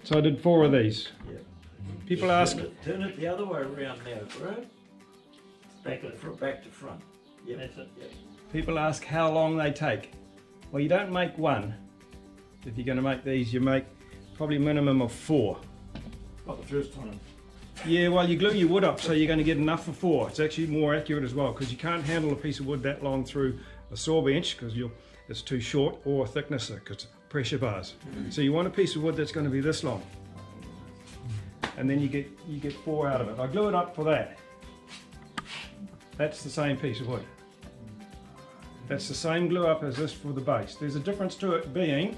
So I did 4 of these. Yep. People ask, Turn it the other way around now, Graeme. Back to front. Yep. That's it. Yep. people ask how long they take. Well, you don't make one. If you're going to make these, you make probably a minimum of 4. Not the first time. Yeah, well, you glue your wood up so you're going to get enough for 4. It's actually more accurate as well because you can't handle a piece of wood that long through a saw bench because it's too short, or a thicknesser because pressure bars. So you want a piece of wood that's going to be this long, and then you get 4 out of it. I glue it up for that. That's the same piece of wood. That's the same glue up as this for the base. There's a difference to it being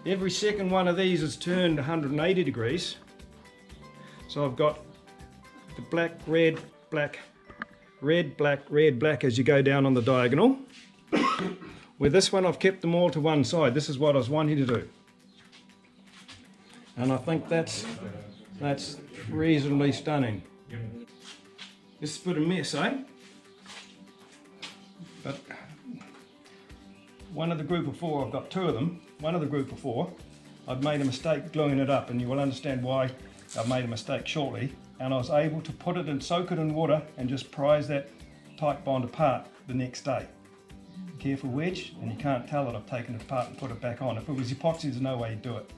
every second one of these is turned 180 degrees. So I've got the black, red, black, red, black, red, black as you go down on the diagonal. With this one I've kept them all to one side. This is what I was wanting to do. And I think that's reasonably stunning. This is a bit of a mess, eh? But one of the group of 4, I've got 2 of them. One of the group of 4, I've made a mistake gluing it up, and you will understand why I've made a mistake shortly. And I was able to put it and soak it in water and just prise that tight bond apart the next day. Careful wedge, and you can't tell that I've taken it apart and put it back on. If it was epoxy, there's no way you'd do it.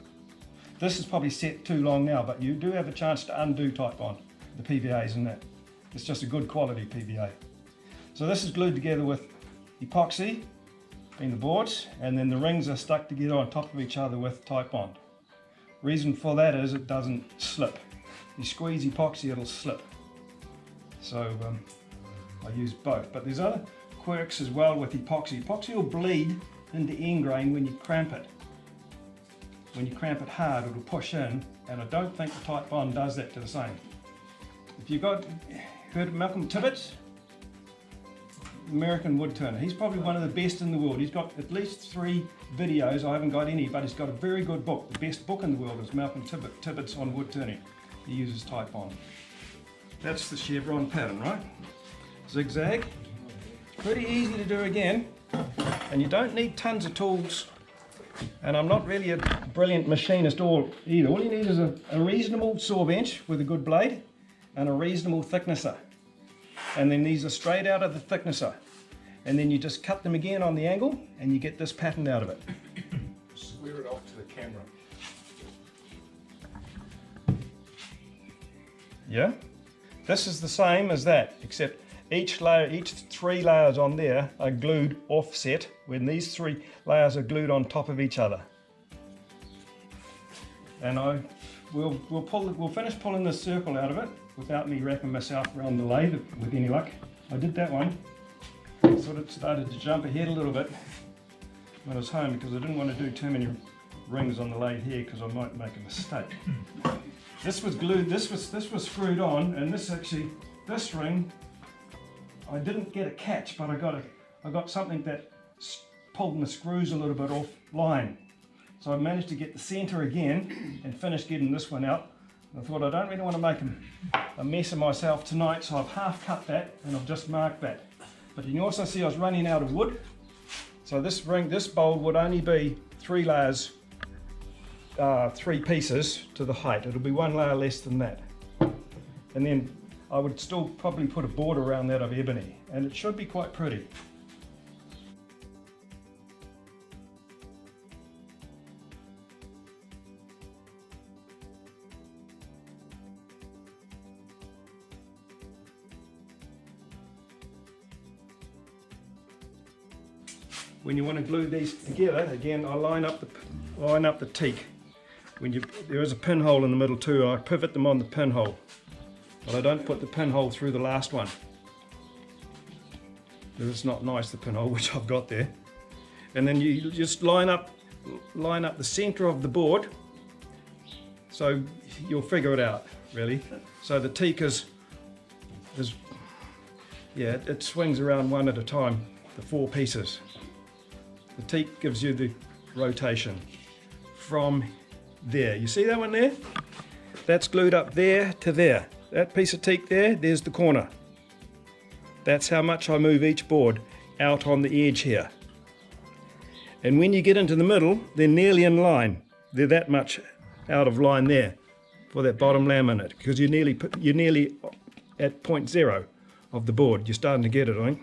This is probably set too long now, but you do have a chance to undo tight bond, the PVAs and that. It's just a good quality PVA. So this is glued together with epoxy, being the boards, and then the rings are stuck together on top of each other with tight bond. Reason for that is it doesn't slip. You squeeze epoxy, it'll slip. So I use both, but there's other quirks as well with epoxy. Epoxy will bleed into end grain when you cramp it. When you cramp it hard, it'll push in, and I don't think the tight bond does that to the same. If you've heard of Malcolm Tibbetts, American wood turner, he's probably one of the best in the world. He's got at least 3 videos. I haven't got any, but he's got a very good book. The best book in the world is Malcolm Tibbetts on wood turning. He uses tight bond. That's the chevron pattern, right? Zigzag. Pretty easy to do again, and you don't need tons of tools, and I'm not really a brilliant machinist either. All you need is a reasonable saw bench with a good blade and a reasonable thicknesser, and then these are straight out of the thicknesser, and then you just cut them again on the angle and you get this pattern out of it. Square it off to the camera. Yeah, this is the same as that, except each 3 layers on there are glued offset when these 3 layers are glued on top of each other. And we'll finish pulling this circle out of it without me wrapping myself around the lathe with any luck. I did that one. Sort of started to jump ahead a little bit when I was home because I didn't want to do too many rings on the lathe here because I might make a mistake. This was glued, this was screwed on, and this ring, I didn't get a catch, but I got something that pulled my screws a little bit offline. So I managed to get the center again and finish getting this one out. I thought I don't really want to make a mess of myself tonight, so I've half cut that and I've just marked that. But you can also see I was running out of wood. So this bowl would only be 3 layers, 3 pieces to the height. It'll be 1 layer less than that. And then I would still probably put a border around that of ebony, and it should be quite pretty. When you want to glue these together, again, I line up the teak. There is a pinhole in the middle too. I pivot them on the pinhole. But I don't put the pinhole through the last one. It's not nice, the pinhole, which I've got there. And then you just line up the center of the board. So you'll figure it out, really. So the teak it swings around one at a time, the 4 pieces. The teak gives you the rotation from there. You see that one there? That's glued up there to there. That piece of teak there, there's the corner. That's how much I move each board out on the edge here. And when you get into the middle, they're nearly in line. they're that much out of line there for that bottom laminate, because you're nearly at 0.0 of the board. You're starting to get it, I think.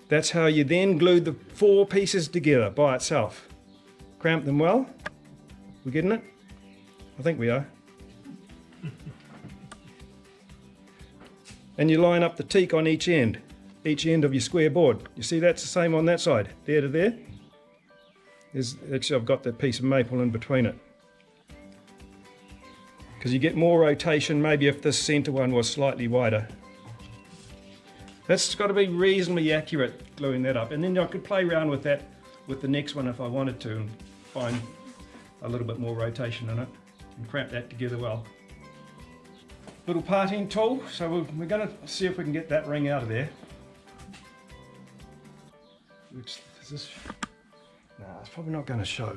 That's how you then glue the 4 pieces together by itself. Cramp them well. We're getting it? I think we are. And you line up the teak on each end of your square board. You see that's the same on that side, there to there. Actually, I've got that piece of maple in between it. Because you get more rotation, maybe if this centre one was slightly wider. That's got to be reasonably accurate gluing that up. And then I could play around with that with the next one if I wanted to and find a little bit more rotation in it and cramp that together well. Little parting tool, so we're going to see if we can get that ring out of there. Which is this? No, it's probably not going to show.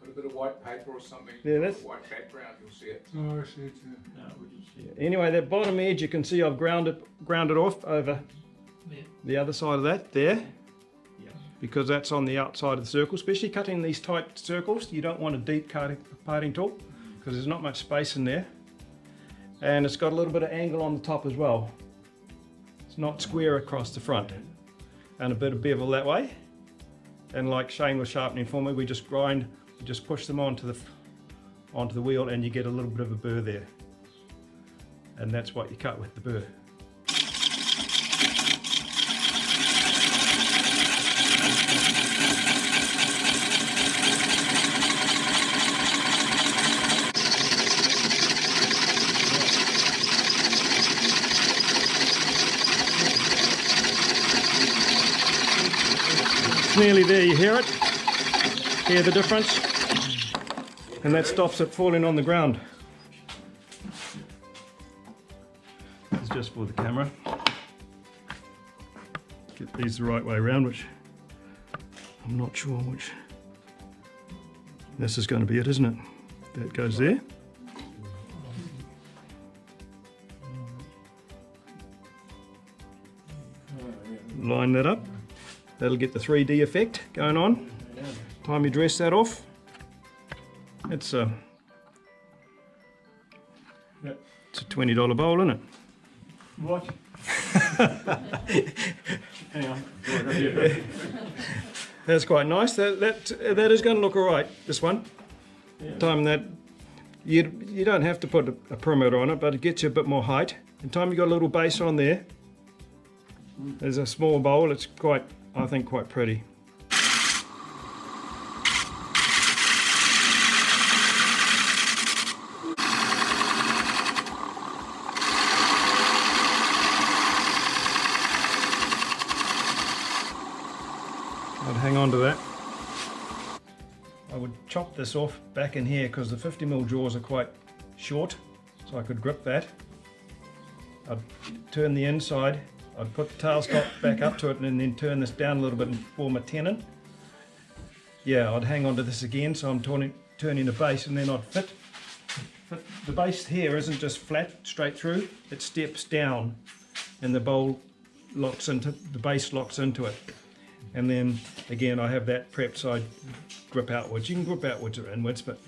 Put a bit of white paper or something. Yeah, that's... White background, you'll see it. Oh, I see it too. No, we just see it. Anyway, that bottom edge you can see I've ground it off over the other side of that there. Yeah. Because that's on the outside of the circle, especially cutting these tight circles. You don't want a deep parting tool because there's not much space in there. And it's got a little bit of angle on the top as well. It's not square across the front. And a bit of bevel that way. And like Shane was sharpening for me, we just push them onto the wheel and you get a little bit of a burr there. And that's what you cut with the burr. Nearly there, you hear it? Hear the difference? And that stops it falling on the ground. This is just for the camera. Get these the right way around, which I'm not sure which. This is going to be it, isn't it? That goes there. Line that up. That'll get the 3D effect going on. Time you dress that off. It's a $20 bowl, isn't it? What? Hang on. That's quite nice. That is going to look alright, this one. Yeah. Time that you don't have to put a perimeter on it, but it gets you a bit more height. And time you got a little base on there. There's a small bowl. It's quite, I think, quite pretty. I'd hang on to that. I would chop this off back in here because the 50mm jaws are quite short, so I could grip that. I'd turn the inside, I'd put the tailstock back up to it and then turn this down a little bit and form a tenon. Yeah, I'd hang on to this again, so I'm turning the base, and then I'd fit. The base here isn't just flat straight through, it steps down and the bowl locks into, the base locks into it. And then again I have that prepped so I grip outwards. You can grip outwards or inwards, but